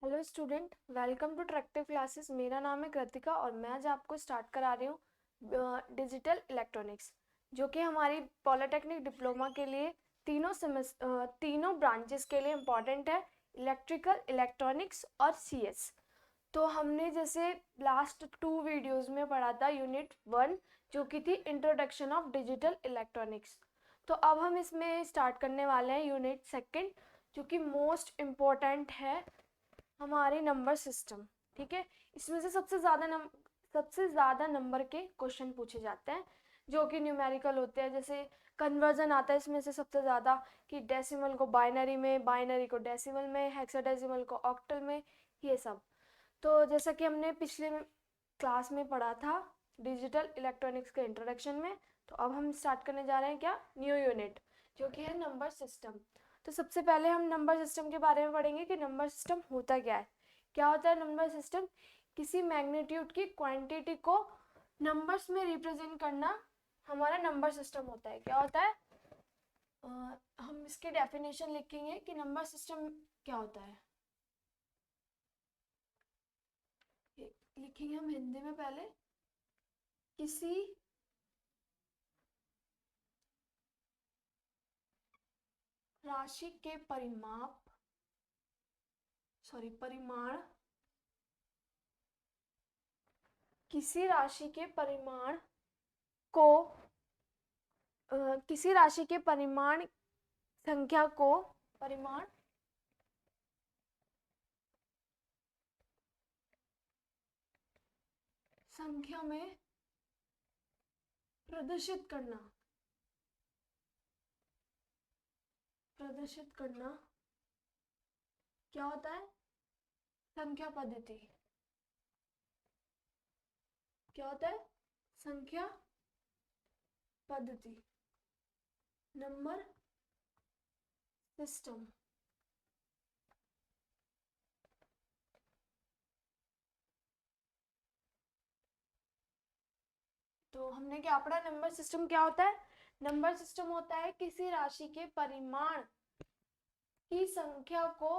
Hello student, welcome to Tractive classes. मेरा नाम है कृतिका और मैं आज आपको स्टार्ट करा रही हूँ डिजिटल इलेक्ट्रॉनिक्स, जो कि हमारी पॉलिटेक्निक डिप्लोमा के लिए तीनों ब्रांचेस के लिए इम्पॉर्टेंट है। इलेक्ट्रिकल, इलेक्ट्रॉनिक्स और सीएस। तो हमने जैसे लास्ट 2 वीडियोस में पढ़ा था यूनिट 1, जो कि थी इंट्रोडक्शन ऑफ डिजिटल इलेक्ट्रॉनिक्स। तो अब हम इसमें स्टार्ट करने वाले हैं यूनिट 2, जो कि मोस्ट इम्पोर्टेंट है, हमारे नंबर सिस्टम। ठीक है, इसमें से सबसे ज़्यादा नंबर के क्वेश्चन पूछे जाते हैं, जो कि न्यूमेरिकल होते हैं। जैसे कन्वर्जन आता है इसमें से सबसे ज़्यादा, कि डेसिमल को बाइनरी में, बाइनरी को डेसिमल में, हेक्साडेसिमल को ऑक्टल में, ये सब। तो जैसा कि हमने पिछले क्लास में पढ़ा था डिजिटल इलेक्ट्रॉनिक्स के इंट्रोडक्शन में, तो अब हम स्टार्ट करने जा रहे हैं क्या, न्यू यूनिट, जो कि है नंबर सिस्टम। तो सबसे पहले हम नंबर सिस्टम के बारे में पढ़ेंगे कि नंबर सिस्टम होता क्या है। क्या होता है नंबर सिस्टम? किसी मैग्नीट्यूड की क्वांटिटी को नंबर्स में रिप्रेजेंट करना हमारा नंबर सिस्टम होता है। क्या होता है? हम इसके डेफिनेशन लिखेंगे कि नंबर सिस्टम क्या होता है। लिखेंगे हम हिंदी में पहले। किसी राशि के परिमाण, किसी राशि के परिमाण को किसी राशि के परिमाण संख्या को परिमाण संख्या में प्रदर्शित करना क्या होता है? संख्या पद्धति। क्या होता है? संख्या पद्धति, नंबर सिस्टम। तो हमने क्या पढ़ा? नंबर सिस्टम क्या होता है? नंबर सिस्टम होता है किसी राशि के परिमाण की संख्या को,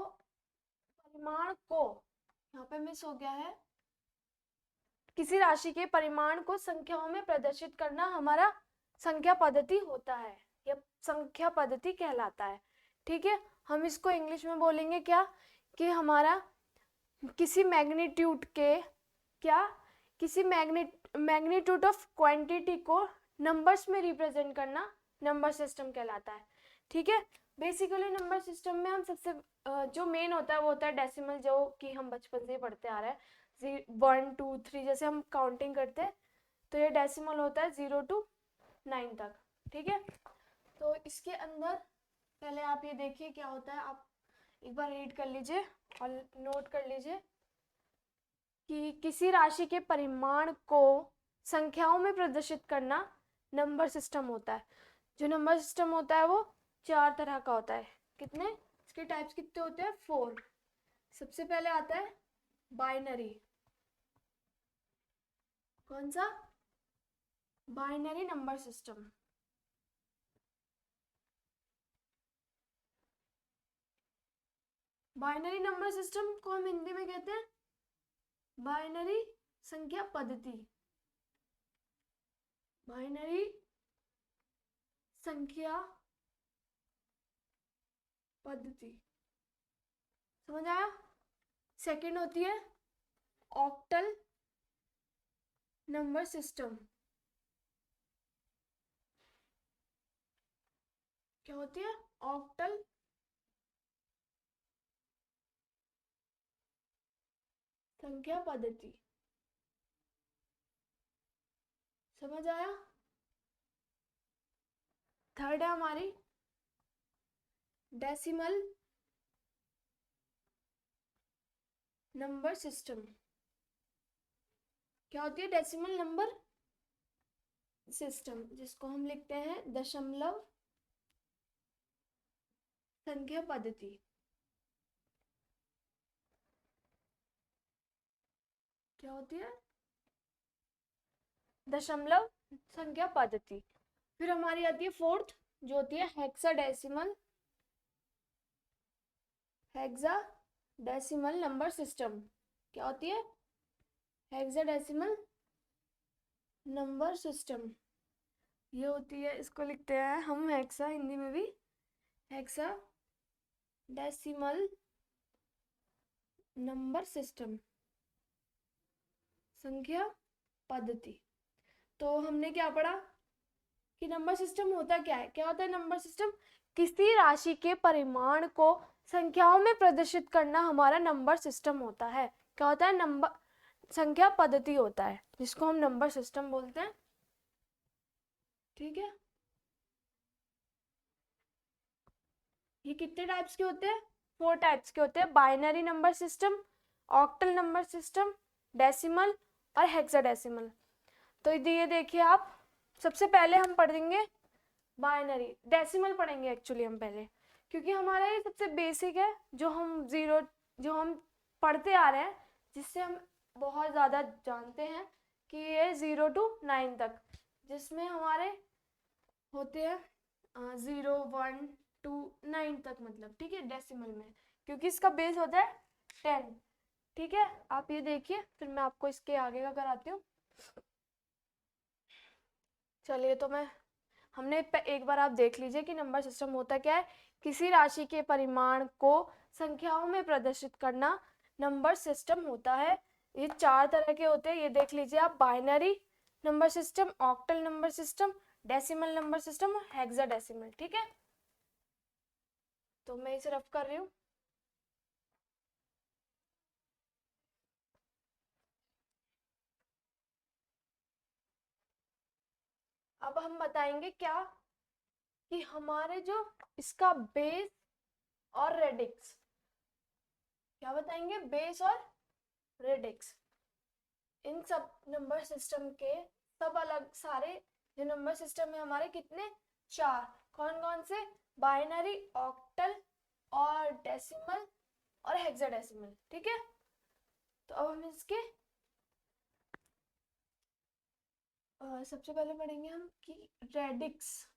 यहाँ पे मिस हो गया है, किसी राशि के परिमाण को संख्याओं में प्रदर्शित करना हमारा संख्या पद्धति होता है, या संख्या पद्धति कहलाता है। ठीक है, हम इसको इंग्लिश में बोलेंगे क्या, कि हमारा किसी मैग्नीट्यूड के क्या किसी मैग्नीट्यूड ऑफ क्वांटिटी को नंबर्स में रिप्रेजेंट करना नंबर सिस्टम कहलाता है। ठीक है, बेसिकली नंबर सिस्टम में हम सबसे जो मेन होता है वो होता है डेसिमल, जो कि हम बचपन से ही पढ़ते आ रहे हैं। 1 2 3 जैसे हम काउंटिंग करते हैं, तो ये डेसिमल होता है 0 to 9 तक। ठीक है, तो इसके अंदर पहले आप ये देखिए क्या होता है, आप एक बार रीड कर लीजिए और नोट कर लीजिए कि किसी राशि के परिमाण को संख्याओं में प्रदर्शित करना नंबर सिस्टम होता है। जो नंबर सिस्टम होता है वो 4 तरह का होता है। कितने? इसके टाइप्स कितने होते हैं? 4। सबसे पहले आता है बाइनरी। कौन सा? Binary number system. Binary number system को हम हिंदी में कहते हैं बाइनरी संख्या पद्धति। बाइनरी संख्या पद्धति, समझ आया? सेकंड होती है ऑक्टल नंबर सिस्टम। क्या होती है? ऑक्टल संख्या पद्धति। समझ आया? थर्ड है हमारी डेसिमल नंबर सिस्टम। क्या होती है डेसिमल नंबर सिस्टम? जिसको हम लिखते हैं दशमलव संख्या पद्धति। क्या होती है? दशमलव संख्या पद्धति। फिर हमारी आती है फोर्थ, जो होती है हेक्साडेसिमल डेसिमल नंबर सिस्टम क्या होती है? हेक्साडेसिमल नंबर सिस्टम ये होती है, इसको लिखते हैं हम हेक्सा, हिंदी में भी हेक्सा डेसिमल नंबर सिस्टम, संख्या पद्धति। तो हमने क्या पढ़ा कि नंबर सिस्टम होता क्या है? क्या होता है नंबर सिस्टम? किसी राशि के परिमाण को संख्याओं में प्रदर्शित करना हमारा नंबर सिस्टम होता है। क्या होता है? नंबर संख्या पद्धति होता है, जिसको हम नंबर सिस्टम बोलते हैं। ठीक है, ये कितने टाइप्स के होते हैं? 4 टाइप्स के होते हैं। Binary number system, octal number system, decimal और हेक्साडेसिमल। तो ये देखिए आप, सबसे पहले हम पढ़ेंगे बाइनरी। डेसिमल पढ़ेंगे एक्चुअली हम पहले, क्योंकि हमारा ये सबसे बेसिक है, जो हम पढ़ते आ रहे हैं, जिससे हम बहुत ज़्यादा जानते हैं कि ये 0 to 9 तक, जिसमें हमारे होते हैं 0 1 2 9 तक, मतलब ठीक है डेसिमल में, क्योंकि इसका बेस होता है 10। ठीक है, आप ये देखिए, फिर मैं आपको इसके आगे का कराती हूँ। चलिए, तो हमने एक बार आप देख लीजिए कि नंबर सिस्टम होता क्या है। किसी राशि के परिमाण को संख्याओं में प्रदर्शित करना नंबर सिस्टम होता है। ये 4 तरह के होते हैं, ये देख लीजिए आप। Binary number system, octal number system, decimal number system और हेक्साडेसिमल। ठीक है, तो मैं इसे रफ कर रही हूँ। अब हम बताएंगे क्या कि हमारे जो इसका बेस और रेडिक्स, क्या बताएंगे? बेस और रेडिक्स, इन सब नंबर सिस्टम के सब अलग सारे जो नंबर सिस्टम है हमारे, कितने? 4। कौन कौन से? बाइनरी, ऑक्टल और डेसिमल और हेक्साडेसिमल। ठीक है, तो अब हम इसके सबसे पहले पढ़ेंगे हम कि रेडिक्स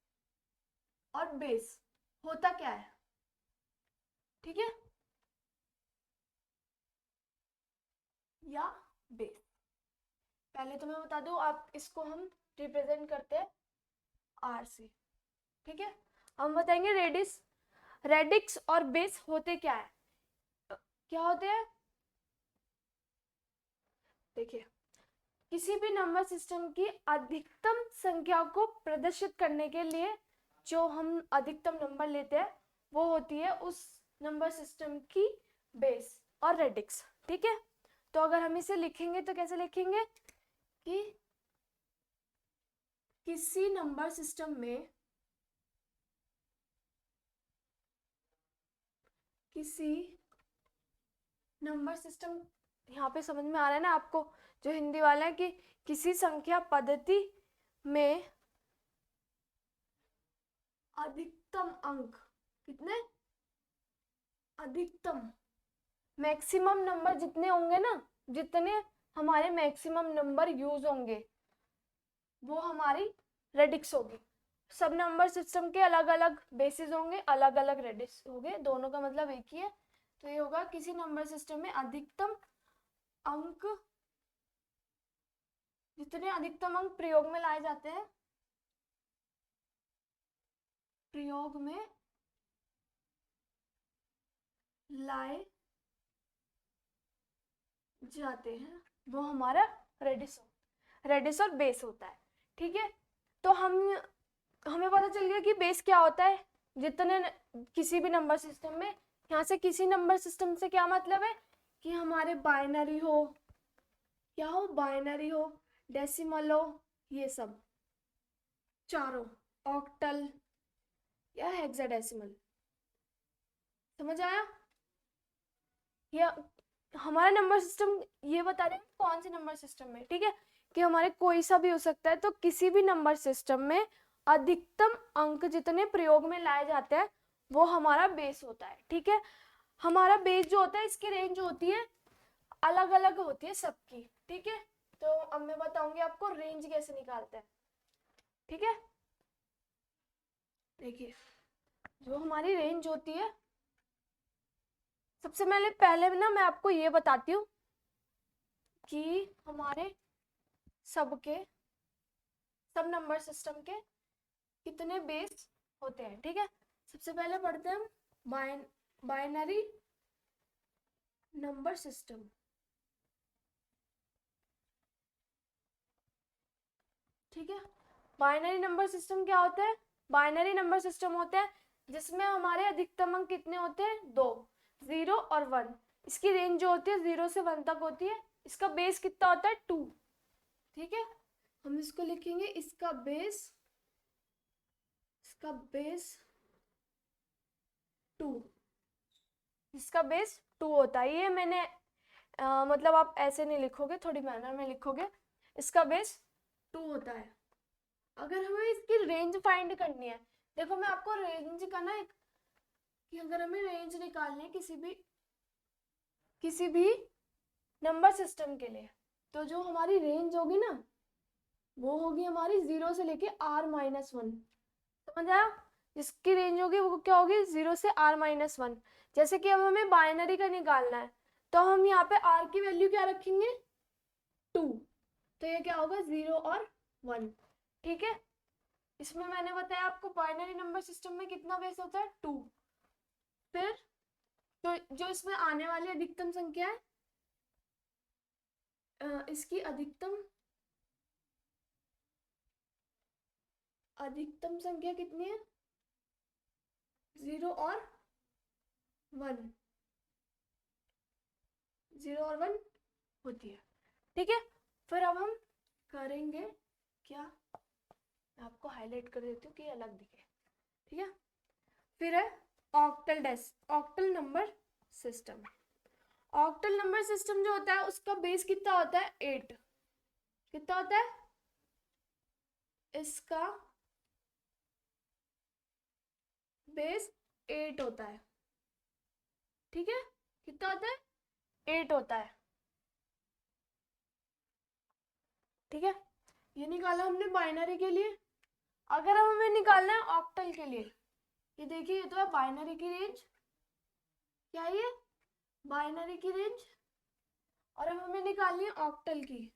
और बेस होता क्या है। ठीक है, या बेस, पहले तो मैं बता दूं, आप इसको हम रिप्रेजेंट करते हैं आर से। ठीक है, हम बताएंगे रेडिक्स और बेस होते क्या है। क्या होते हैं? देखिए, किसी भी नंबर सिस्टम की अधिकतम संख्या को प्रदर्शित करने के लिए जो हम अधिकतम नंबर लेते हैं, वो होती है उस नंबर सिस्टम की बेस और रेडिक्स। ठीक है, तो अगर हम इसे लिखेंगे तो कैसे लिखेंगे कि किसी नंबर सिस्टम में यहाँ पे समझ में आ रहा है ना आपको, जो हिंदी वाला है, कि किसी संख्या पद्धति में अधिकतम अंक, कितने? अधिकतम, मैक्सिमम नंबर जितने होंगे ना, जितने हमारे मैक्सिमम नंबर यूज होंगे, वो हमारी रेडिक्स होगी। सब नंबर सिस्टम के अलग अलग बेसिस होंगे, अलग अलग रेडिक्स होंगे, दोनों का मतलब एक ही है। तो ये होगा किसी नंबर सिस्टम में अधिकतम अंक, जितने अधिकतम अंक प्रयोग में लाए जाते हैं, प्रयोग में लाए जाते हैं, वो हमारा रेडिस और बेस होता है। ठीक है, तो हमें पता चल गया कि बेस क्या होता है। जितने किसी भी नंबर सिस्टम में, यहाँ से किसी नंबर सिस्टम से क्या मतलब है कि हमारे बाइनरी हो, क्या हो? बाइनरी हो, डेसिमल हो, ये सब चारों, ऑक्टल या हेक्साडेसिमल। समझ आया? या हमारा नंबर सिस्टम ये बता रहे हैं कौन से नंबर सिस्टम में। ठीक है, कि हमारे कोई सा भी हो सकता है, तो किसी भी नंबर सिस्टम में अधिकतम अंक जितने प्रयोग में लाए जाते हैं, वो हमारा बेस होता है। ठीक है, हमारा बेस जो होता है, इसकी रेंज होती है अलग अलग होती है सबकी। ठीक है, तो अब मैं बताऊंगी आपको रेंज कैसे निकालते हैं। ठीक है, देखिए, जो हमारी रेंज होती है सबसे पहले ना मैं आपको ये बताती हूँ कि हमारे सब नंबर सिस्टम के कितने बेस होते हैं। ठीक है, सबसे पहले पढ़ते हैं हम बाइनरी नंबर सिस्टम। ठीक है, बाइनरी नंबर सिस्टम क्या होता है? बाइनरी नंबर सिस्टम होते हैं जिसमें हमारे अधिकतम अंक कितने होते हैं? 2, 0 और 1। इसकी रेंज जो होती है 0 से 1 तक होती है। इसका बेस कितना होता है? 2। ठीक है, हम इसको लिखेंगे इसका बेस 2। इसका बेस 2 होता है। ये मैंने मतलब आप ऐसे नहीं लिखोगे, थोड़ी मैनर में लिखोगे। इसका बेस 2 होता है। अगर हमें इसकी रेंज फाइंड करनी है, देखो मैं आपको रेंज का ना एक, कि अगर हमें रेंज निकालनी है किसी भी नंबर सिस्टम के लिए, तो जो हमारी रेंज होगी ना वो होगी हमारी 0 से लेके r-1। समझ आया? जिसकी रेंज होगी वो क्या होगी? 0 से r-1। जैसे कि अब हमें बाइनरी का निकालना है तो हम यहाँ पे r की वैल्यू क्या रखेंगे? 2। तो ये क्या होगा? 0 और 1। ठीक है, इसमें मैंने बताया आपको बाइनरी नंबर सिस्टम में कितना बेस होता है? 2। फिर तो जो इसमें आने वाली अधिकतम संख्या है, इसकी अधिकतम संख्या कितनी है? 0 और 1। 0 और 1 होती है। ठीक है, फिर अब हम करेंगे क्या, मैं आपको हाईलाइट कर देती हूँ कि अलग दिखे। ठीक है, फिर है octal number system. Octal number system जो होता है उसका बेस कितना होता है? 8। कितना होता है इसका? बेस 8 होता है। ठीक है, कितना होता है? 8 होता है। ठीक है, ये निकाला हमने बाइनरी के लिए। अगर हमें निकालना है ऑक्टल के लिए, ये देखिए ये तो है बाइनरी की रेंज। क्या है ये? बाइनरी की रेंज। और अब हमें निकालनी है ऑक्टल की।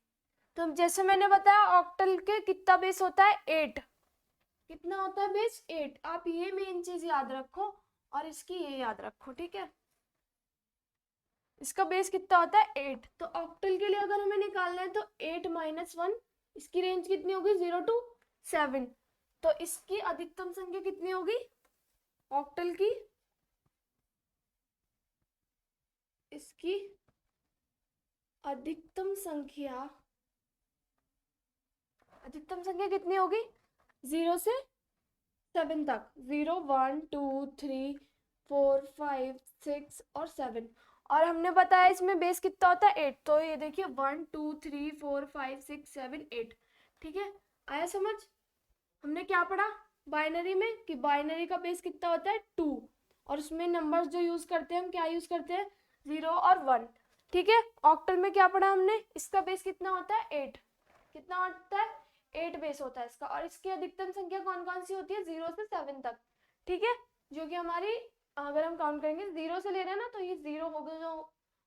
तो जैसे मैंने बताया ऑक्टल के कितना बेस होता है? 8। कितना होता है बेस? 8। आप ये मेन चीज याद रखो और इसकी ये याद रखो। ठीक है, इसका बेस कितना होता है? 8। तो ऑक्टल के लिए अगर हमें निकालना है तो 8-1, इसकी रेंज कितनी होगी? 0 to 7। तो इसकी अधिकतम संख्या कितनी होगी ऑक्टल की? इसकी अधिकतम संख्या कितनी होगी? 0 से 7 तक। 0, 1, 2, 3, 4, 5, 6 और 7। और हमने बताया इसमें बेस कितना होता है? 8। तो ये देखिए 1, 2, 3, 4, 5, 6, 7, 8। ठीक है, आया समझ? हमने क्या पढ़ा बाइनरी में कि बाइनरी का बेस कितना होता है? 2। और उसमें नंबर्स जो यूज करते हैं हम क्या यूज करते हैं? 0 और 1। ठीक है, ऑक्टल में क्या पढ़ा हमने? इसका बेस कितना होता है? 8। कितना होता है? 8 बेस होता है इसका। और इसकी अधिकतम संख्या कौन कौन सी होती है? 0 से 7 तक। ठीक है, जो कि हमारी अगर हम काउंट करेंगे 0 से ले रहे हैं ना, तो ये 0 होगा, जो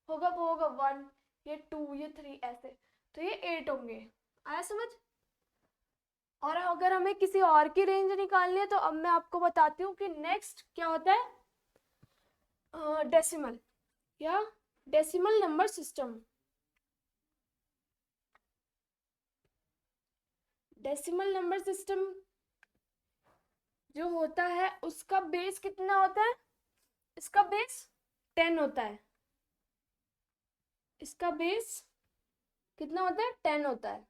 होगा वो होगा 1, ये 2, ये 3, ऐसे। तो ये 8 होंगे। आया समझ? और अगर हमें किसी और की रेंज निकालनी है तो अब मैं आपको बताती हूँ कि नेक्स्ट क्या होता है? डेसिमल या decimal number system. Decimal number system जो होता है उसका बेस कितना होता है? इसका बेस 10 होता है। इसका बेस कितना होता है? 10 होता है।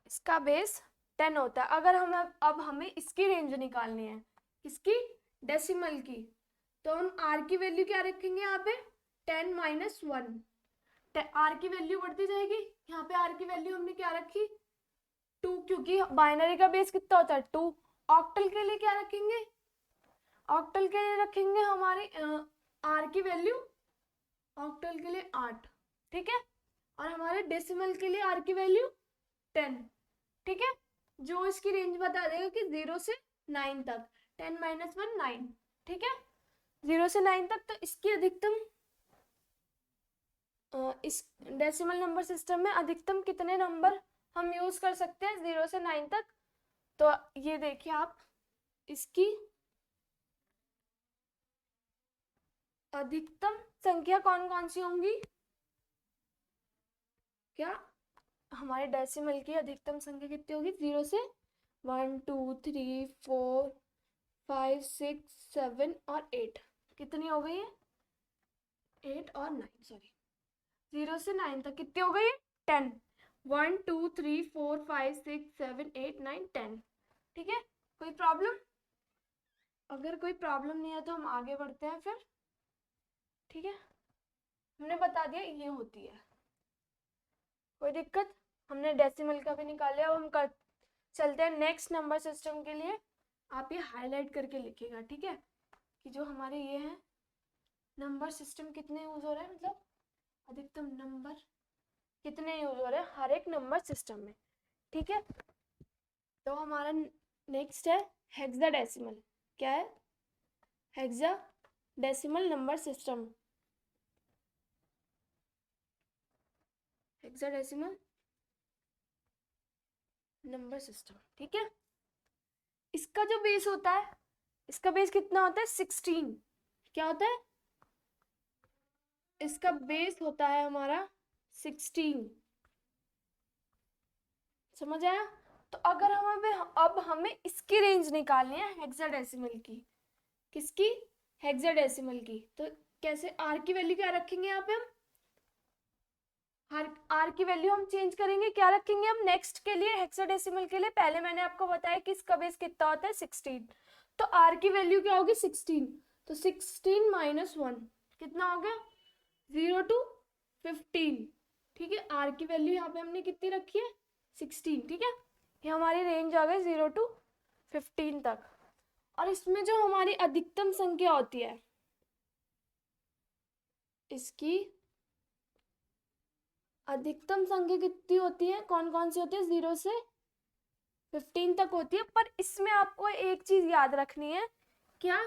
इसका बेस 10 होता है। अगर हम अब हमें इसकी रेंज निकालनी है, किसकी? डेसिमल की। तो हम आर की वैल्यू क्या रखेंगे यहाँ पे? 10-1। आर की वैल्यू बढ़ती जाएगी। यहाँ पे आर की वैल्यू हमने क्या रखी? 2, क्योंकि बाइनरी का बेस कितना होता है? 2। ऑक्टल के लिए क्या रखेंगे? ऑक्टल के लिए रखेंगे हमारे आर की वैल्यू ऑक्टल के लिए 8। ठीक है, और हमारे डेसिमल के लिए आर की वैल्यू 10। ठीक है, जो इसकी रेंज बता देगा कि 0 से 9 तक। 10-1 9। ठीक है, 0 से 9 तक। तो इसकी अधिकतम इस डेसिमल नंबर सिस्टम में अधिकतम कितने नंबर हम यूज कर सकते हैं 0 से 9 तक? तो ये देखिए आप, इसकी अधिकतम संख्या कौन कौन सी होंगी? क्या हमारे डेसिमल की अधिकतम संख्या कितनी होगी? 0 से 1 2 3 4 5 6 7 और 8। कितनी हो गई है? 8 और 9, सॉरी, 0 से 9 तक कितनी हो गई है? 10। 1 2 3 4 5 6 7 8 9 10। ठीक है, कोई प्रॉब्लम? अगर कोई प्रॉब्लम नहीं है तो हम आगे बढ़ते हैं फिर। ठीक है, हमने बता दिया ये होती है, कोई दिक्कत? हमने डेसिमल का भी निकाल लिया। अब हम कर चलते हैं नेक्स्ट नंबर सिस्टम के लिए। आप ये हाईलाइट करके लिखिएगा, ठीक है, कि जो हमारे ये हैं नंबर सिस्टम कितने यूज हो रहे हैं, मतलब अधिकतम नंबर कितने यूज हो रहे हैं हर एक नंबर सिस्टम में। ठीक है, तो हमारा नेक्स्ट है हेक्साडेसिमल। क्या है? Hexadecimal number system. Hexadecimal number system, ठीक है। इसका जो बेस होता है, इसका बेस कितना होता है? 16। क्या होता है? इसका बेस होता है हमारा 16। समझ आया? तो अगर अब हमें इसकी रेंज निकालनी है हेक्साडेसिमल की। किसकी? हेक्साडेसिमल की। तो कैसे? आर की वैल्यू क्या रखेंगे यहाँ पे हम? आर की वैल्यू हम चेंज करेंगे, क्या रखेंगे हम नेक्स्ट के लिए? हेक्साडेसिमल के लिए पहले मैंने आपको बताया कि इसका बेस कितना होता है? 16। तो आर की वैल्यू क्या होगी? 16। तो 16 माइनस 1 कितना हो गया? 0 to 15। ठीक है, आर की वैल्यू यहाँ पे हमने कितनी रखी है? 16। ठीक है, ये हमारी रेंज आ गई 0 to 15 तक। और इसमें जो हमारी अधिकतम संख्या होती है, इसकी अधिकतम संख्या कितनी होती है? कौन कौन सी होती है? 0 से 15 तक होती है। पर इसमें आपको एक चीज याद रखनी है, क्या?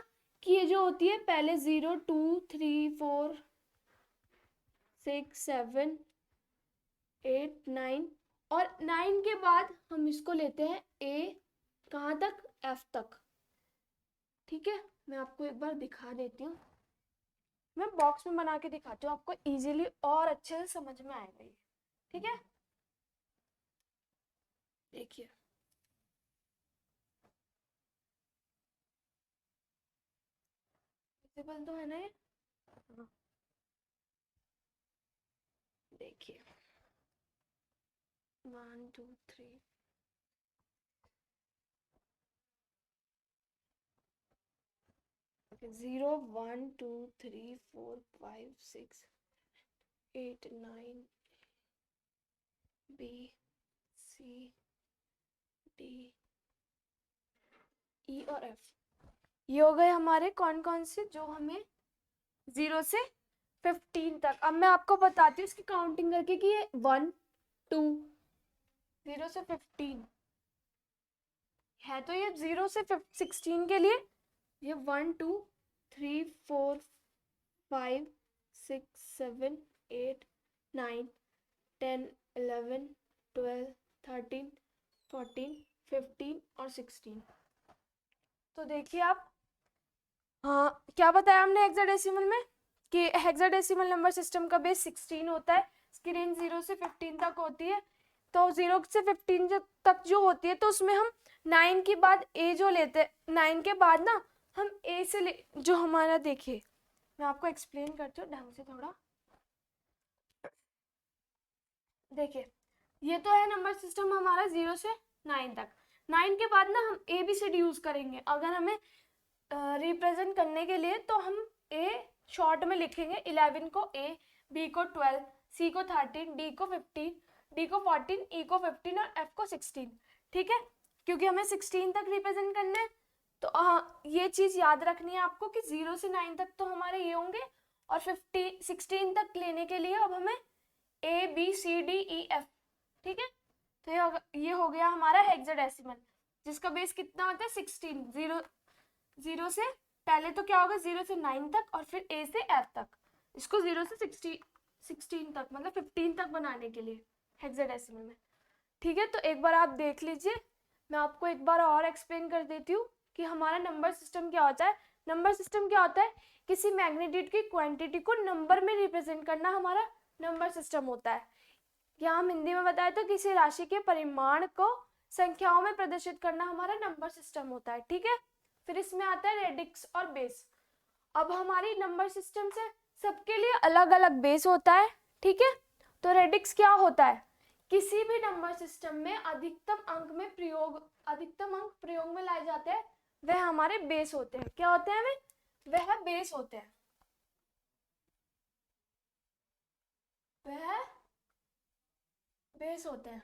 कि ये जो होती है पहले 0 2 3 4 6 7 8 9 और 9 के बाद हम इसको लेते हैं ए, कहाँ तक? एफ तक। ठीक है, मैं आपको एक बार दिखा देती हूँ, मैं बॉक्स में बना के दिखाती हूँ आपको, इजीली और अच्छे से समझ में आएगा ये। ठीक है, देखिए, विजिबल तो है ना ये? हाँ, देखिए 1 2 3 0 1 2 3 4 5 6 8 9 बी सी डी ई और एफ। ये हो गए हमारे कौन कौन से, जो हमें 0 से 15 तक। अब मैं आपको बताती हूँ इसकी काउंटिंग करके कि ये 1 2 0 से 15 है, तो ये 0 से 16 के लिए ये 1 2 3 4 5 6 7 8 9 10 11 12 13 14 15 और 16। तो देखिए आप, हाँ, क्या बताया हमने हेक्साडेसिमल में? कि हेक्साडेसिमल नंबर सिस्टम का बेस 16 होता है, इसकी रेंज 0 से 15 तक होती है। तो 0 से 15 तक जो होती है, तो उसमें हम 9 के बाद ए जो लेते हैं, 9 के बाद ना हम ए से जो हमारा, देखिए मैं आपको एक्सप्लेन करती हूँ ढंग से थोड़ा। देखिए, ये तो है नंबर सिस्टम हमारा 0 से 9 तक। 9 के बाद ना हम A B C D use करेंगे। अगर हमें रिप्रेजेंट करने के लिए तो हम ए शॉर्ट में लिखेंगे 11 को ए, बी को 12, सी को 13, डी को 15, डी को 14, ई को 15 और एफ को 16। ठीक है, क्योंकि हमें 16 तक रिप्रेजेंट करना है। तो ये चीज याद रखनी है आपको कि 0 से 9 तक तो हमारे ये होंगे, और 16 तक लेने के लिए अब हमें A B C D E F. ठीक है, तो ये हो गया हमारा हेक्साडेसिमल, जिसका बेस कितना होता है? 16। 0 से पहले तो क्या होगा 0 से 9 तक और फिर A से F तक, इसको 0 से 16 तक मतलब 15 तक बनाने के लिए हेक्साडेसिमल में। ठीक है, तो एक बार आप देख लीजिए, मैं आपको एक बार और एक्सप्लेन कर देती हूँ कि हमारा नंबर सिस्टम क्या होता है। नंबर सिस्टम क्या होता है, किसी मैग्नीट्यूड की क्वांटिटी को नंबर में रिप्रेजेंट करना हमारा नंबर सिस्टम होता है। या हम हिंदी में बताएं तो किसी राशि के परिमाण को संख्याओं में प्रदर्शित करना हमारा नंबर सिस्टम होता है। ठीक है, फिर इसमें आता है रेडिक्स और बेस। अब हमारी नंबर सिस्टम से सबके लिए अलग अलग बेस होता है। ठीक है, तो रेडिक्स क्या होता है, किसी भी नंबर सिस्टम में अधिकतम अंक प्रयोग में लाए जाते हैं, वह हमारे बेस होते हैं। क्या होते हैं वह बेस होते हैं। वह बेस होते हैं।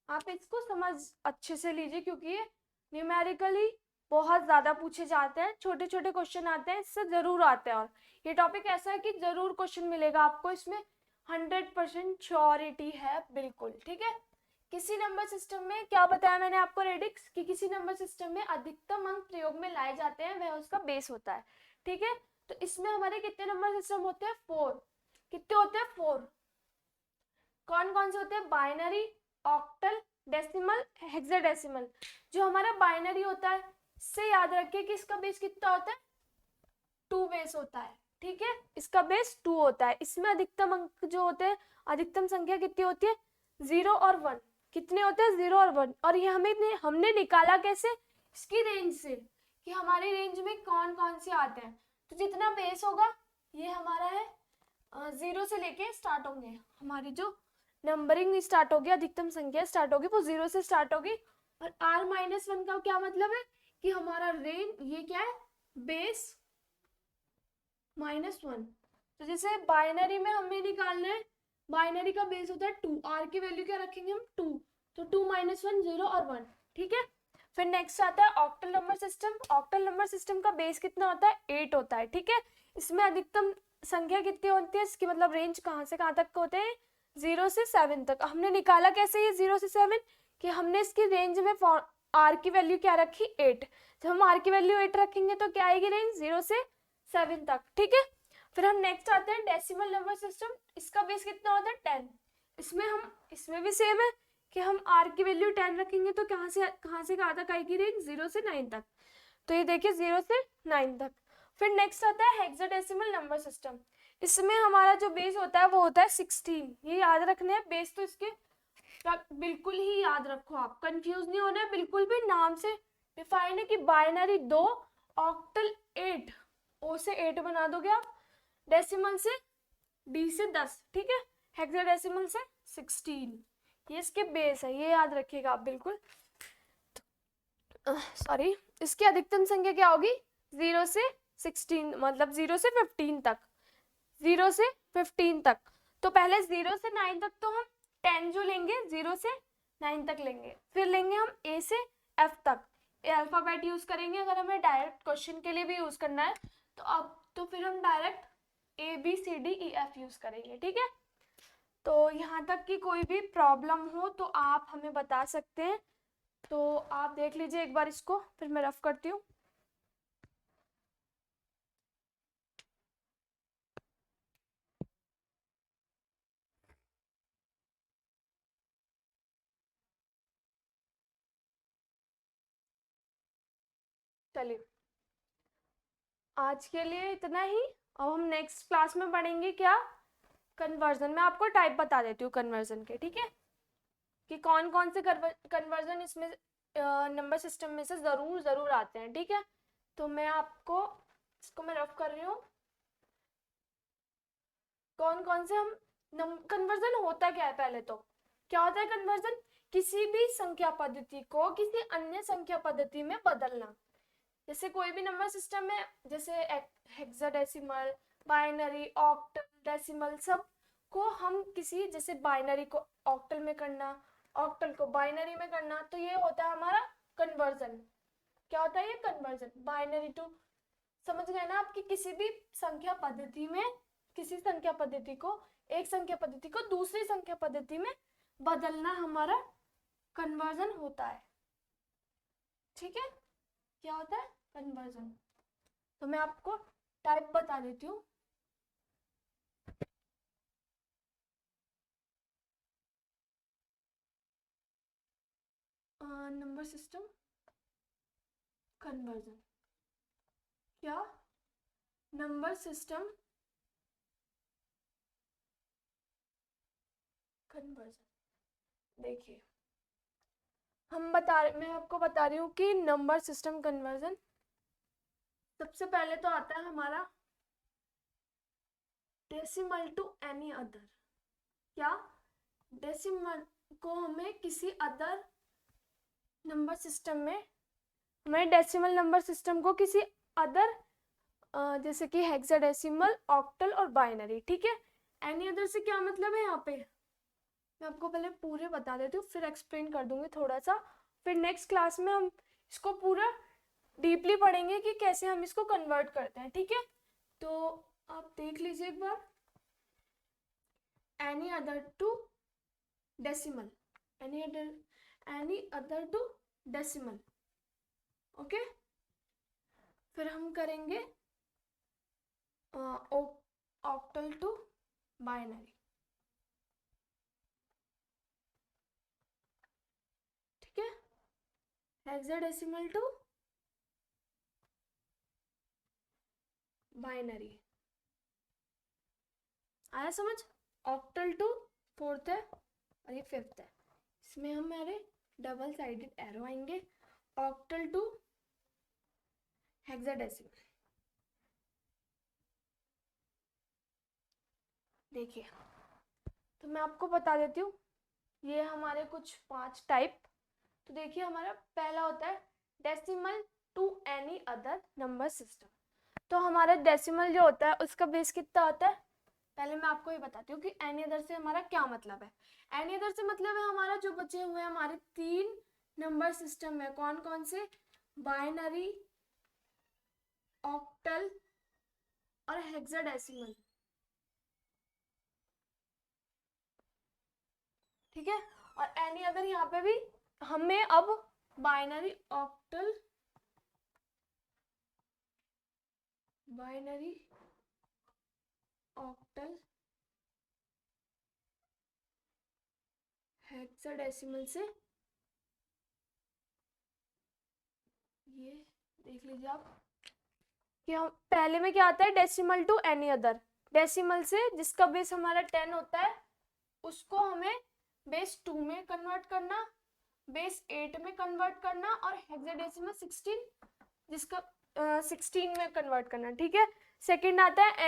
आप इसको समझ अच्छे से लीजिए क्योंकि ये न्यूमेरिकली बहुत ज्यादा पूछे जाते हैं, छोटे छोटे क्वेश्चन आते हैं, इससे जरूर आते हैं। और ये टॉपिक ऐसा है कि जरूर क्वेश्चन मिलेगा आपको इसमें, 100% श्योरिटी है बिल्कुल। ठीक है, किसी नंबर सिस्टम में क्या बताया मैंने आपको रेडिक्स, कि किसी नंबर सिस्टम में अधिकतम अंक प्रयोग में लाए जाते हैं, वह उसका बेस होता है। ठीक है, तो इसमें हमारे कितने नंबर सिस्टम होते हैं, 4। कितने होते हैं, 4। कौन कौन से होते हैं, बाइनरी, ऑक्टल, डेसिमल, हेक्साडेसिमल। जो हमारा बाइनरी होता है, इससे याद रखिए कि इसका बेस कितना होता है, 2 बेस होता है। ठीक है, इसका बेस 2 होता है। इसमें अधिकतम अंक जो होते हैं, अधिकतम संख्या कितनी होती है, 0 और 1। कितने होते हैं, 0 और 1। और ये हमने निकाला कैसे, इसकी रेंज से, कि हमारी रेंज में कौन कौन से आते हैं। तो जितना बेस होगा ये हमारा है 0 से लेके स्टार्ट होंगे, हमारी जो नंबरिंग स्टार्ट होगी, अधिकतम संख्या स्टार्ट होगी वो 0 से स्टार्ट होगी। और R-1 का क्या मतलब है कि हमारा रेंज ये क्या है, बेस -1। तो जैसे बाइनरी में हमें निकालना है, बाइनरी का बेस होता है 2, आर की वैल्यू क्या रखेंगे हम, 2। तो 2 - 1 0 और 1। ठीक है, फिर नेक्स्ट आता है octal number system. Octal number system का बेस कितना होता है, 8 होता है। ठीक है, इसमें अधिकतम संख्या कितनी होती है, इसकी मतलब रेंज कहाँ से कहाँ तक होते हैं, 0 से 7 तक। हमने निकाला कैसे ये 0 से 7, कि हमने इसकी रेंज में आर की वैल्यू क्या रखी, 8। जब हम आर की वैल्यू 8 रखेंगे तो क्या आएगी रेंज, 0 से 7 तक। ठीक है, फिर हम नेक्स्ट आते हैं डेसिमल नंबर सिस्टम। इसका बेस कितना होता है, 10। इसमें भी सेम है कि हम आर की वैल्यू 10 रखेंगे तो कहाँ से कहाँ तक आएगी रेंज, 0 से 9 तक। तो ये देखिए 0 से 9 तक। फिर नेक्स्ट आता है हेक्साडेसिमल नंबर सिस्टम। इसमें हमारा जो बेस होता है वो होता है 16। ये याद रखने हैं बेस, तो इसके बिल्कुल ही याद रखो, आप कंफ्यूज नहीं होना है बिल्कुल भी। नाम से डिफाइन है कि बाइनरी 2, ऑक्टल 8, ओ से 8 बना दोगे आप, डेसिमल से डी से 10। ठीक है, हेक्साडेसिमल से 16। ये इसके बेस है, ये याद रखिएगा आप बिल्कुल। सॉरी, इसकी अधिकतम संख्या क्या होगी, 0 से 16 मतलब 0 से 15 तक। 0 से 15 तक, तो पहले 0 से 9 तक तो हम 10 जो लेंगे 0 से 9 तक लेंगे, फिर लेंगे हम A से F तक। अल्फाबेट यूज करेंगे, अगर हमें डायरेक्ट क्वेश्चन के लिए भी यूज करना है तो अब तो फिर हम डायरेक्ट ABCDEF यूज करेंगे। ठीक है, तो यहाँ तक की कोई भी प्रॉब्लम हो तो आप हमें बता सकते हैं। तो आप देख लीजिए एक बार इसको, फिर मैं रफ करती हूँ। चलिए, आज के लिए इतना ही। अब हम नेक्स्ट क्लास में पढ़ेंगे क्या, कन्वर्जन। मैं आपको टाइप बता देती हूँ कन्वर्जन के। ठीक है, कि कौन कौन से कन्वर्जन इसमें नंबर सिस्टम में से जरूर जरूर आते हैं। ठीक है, तो मैं आपको इसको मैं रफ कर रही हूँ, कौन कौन से हम कन्वर्जन होता क्या है। पहले तो क्या होता है कन्वर्जन, किसी भी संख्या पद्धति को किसी अन्य संख्या पद्धति में बदलना। जैसे कोई भी नंबर सिस्टम में, जैसे हेक्साडेसिमल, बाइनरी, ऑक्टल, डेसिमल, सब को हम किसी, जैसे बाइनरी को ऑक्टल में करना, ऑक्टल को बाइनरी में करना, तो ये होता है हमारा कन्वर्जन। क्या होता है ये कन्वर्जन, बाइनरी टू, समझ गए ना आपकी, किसी भी संख्या पद्धति में किसी संख्या पद्धति को, एक संख्या पद्धति को दूसरी संख्या पद्धति में बदलना हमारा कन्वर्जन होता है। ठीक है, क्या होता है कन्वर्जन। तो मैं आपको टाइप बता देती हूँ। Number system conversion. क्या? Number system conversion. देखिए मैं आपको बता रही हूँ कि नंबर सिस्टम कन्वर्जन सबसे पहले तो आता है हमारा डेसिमल टू एनी अदर। क्या? डेसिमल को हमें किसी अदर नंबर सिस्टम में, हमें डेसिमल नंबर सिस्टम को किसी अदर जैसे कि हेक्साडेसिमल, ऑक्टल और बाइनरी, ठीक है। एनी अदर से क्या मतलब है यहाँ पे, मैं आपको पहले पूरे बता देती हूँ, फिर एक्सप्लेन कर दूंगी थोड़ा सा। फिर नेक्स्ट क्लास में हम इसको पूरा डीपली पढ़ेंगे कि कैसे हम इसको कन्वर्ट करते हैं, ठीक है। तो आप देख लीजिए एक बार, any other to decimal, any other to decimal, okay. फिर हम करेंगे ऑक्टल टू बाइनरी, ठीक है। हेक्साडेसिमल टू बाइनरी, आया समझ। ऑक्टल टू फोर्थ है और ये फिफ्थ है, इसमें हमारे डबल साइडेड एरो आएंगे। ऑक्टल टू हेक्साडेसिमल, देखिए तो मैं आपको बता देती हूँ, ये हमारे कुछ 5 टाइप। तो देखिए हमारा पहला होता है decimal to any other number system. तो हमारा डेसिमल जो होता है उसका बेस कितना होता है, पहले मैं आपको ये बताती हूँ कि एनी अदर से हमारा क्या मतलब है। एनी अदर से मतलब है हमारा जो बचे हुए हमारे 3 नंबर सिस्टम है, कौन कौन से, बाइनरी, ऑक्टल और हेक्साडेसिमल, ठीक है। और एनी अदर यहाँ पे भी हमें अब binary, octal, binary, octal, hexadecimal से, ये देख लीजिए आप कि हम पहले में क्या आता है, decimal to any other. Decimal से जिसका बेस हमारा 10 होता है उसको हमें बेस 2 में कन्वर्ट करना, बेस 8 में कन्वर्ट करना, और हेक्साडेसिमल 16 जिसका 16 में कन्वर्ट करना, ठीक है। सेकंड आता है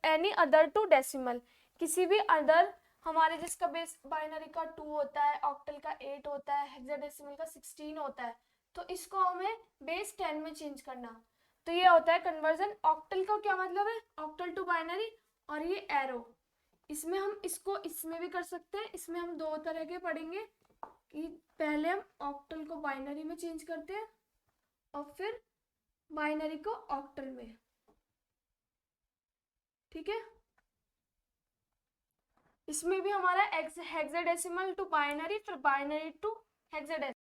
एनी अदर टू डेसिमल, किसी भी अदर हमारे जिसका बेस बाइनरी का 2 होता है, ऑक्टल का 8 होता है, हेक्साडेसिमल का 16 होता है, तो इसको हमें बेस 10 में चेंज करना। तो ये होता है कन्वर्जन। ऑक्टल का क्या मतलब है, ऑक्टल टू बाइनरी, और ये एरो, इसमें हम इसको इसमें भी कर सकते हैं। इसमें हम 2 तरह के पढ़ेंगे कि पहले हम ऑक्टल को बाइनरी में चेंज करते हैं और फिर बाइनरी को ऑक्टल में, ठीक है। इसमें भी हमारा हेक्साडेसिमल टू बाइनरी, फिर बाइनरी टू हेक्साडेसिमल।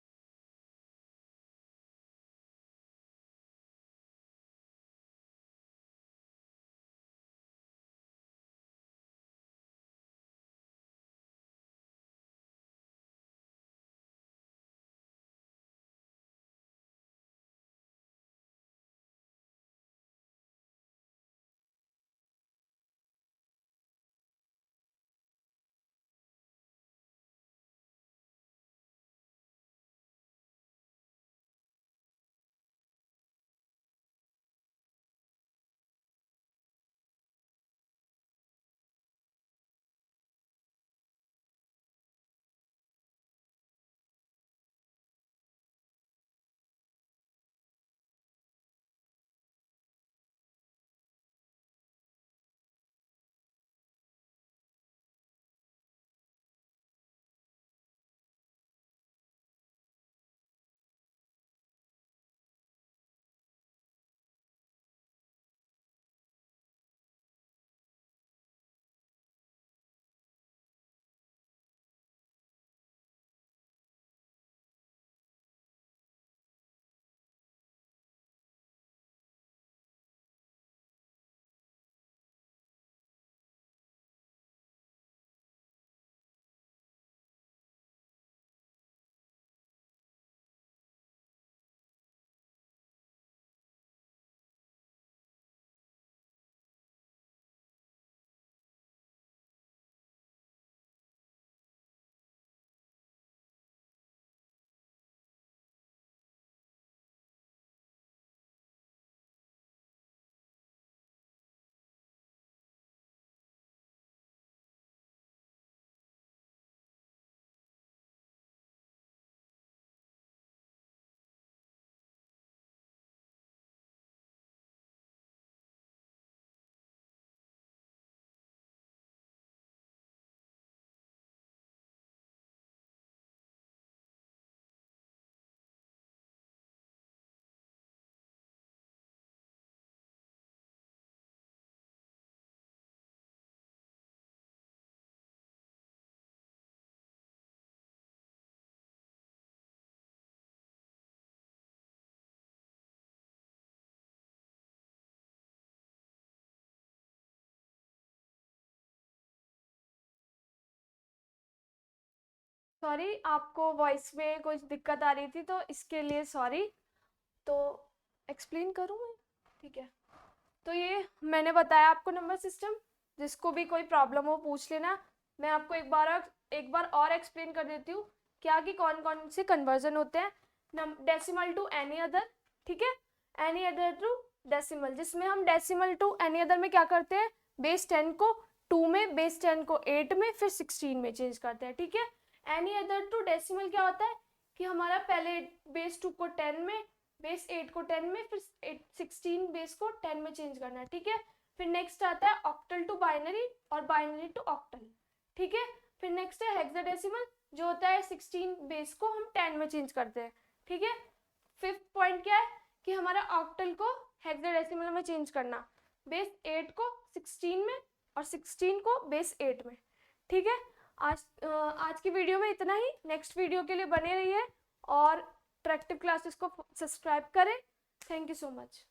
सॉरी, आपको वॉइस में कुछ दिक्कत आ रही थी तो इसके लिए सॉरी। तो एक्सप्लेन करूँ मैं? ठीक है। तो ये मैंने बताया आपको नंबर सिस्टम, जिसको भी कोई प्रॉब्लम हो पूछ लेना। मैं आपको एक बार और एक्सप्लेन कर देती हूँ क्या कि कौन कौन से कन्वर्जन होते हैं। डेसिमल टू एनी अदर, ठीक है, एनी अदर टू डेसिमल, जिसमें हम डेसिमल टू एनी अदर में क्या करते हैं, बेस 10 को 2 में, बेस 10 को 8 में, फिर 16 में चेंज करते हैं, ठीक है। एनी अदर टू डेसिमल क्या होता है कि हमारा पहले बेस 2 को 10 में, बेस 8 को 10 में, फिर 16 बेस को 10 में चेंज करना है, ठीक है। फिर नेक्स्ट आता है ऑक्टल टू बाइनरी और बाइनरी टू ऑक्टल, ठीक है। फिर नेक्स्ट है हेक्साडेसिमल, जो होता है 16 बेस को हम 10 में चेंज करते हैं, ठीक है। फिफ्थ पॉइंट क्या है कि हमारा ऑक्टल को हेक्साडेसिमल में चेंज करना, बेस 8 को 16 में और 16 को बेस 8 में, ठीक है। आज की वीडियो में इतना ही। नेक्स्ट वीडियो के लिए बने रहिए और ट्रैक्टिव क्लासेस को सब्सक्राइब करें। Thank you so much.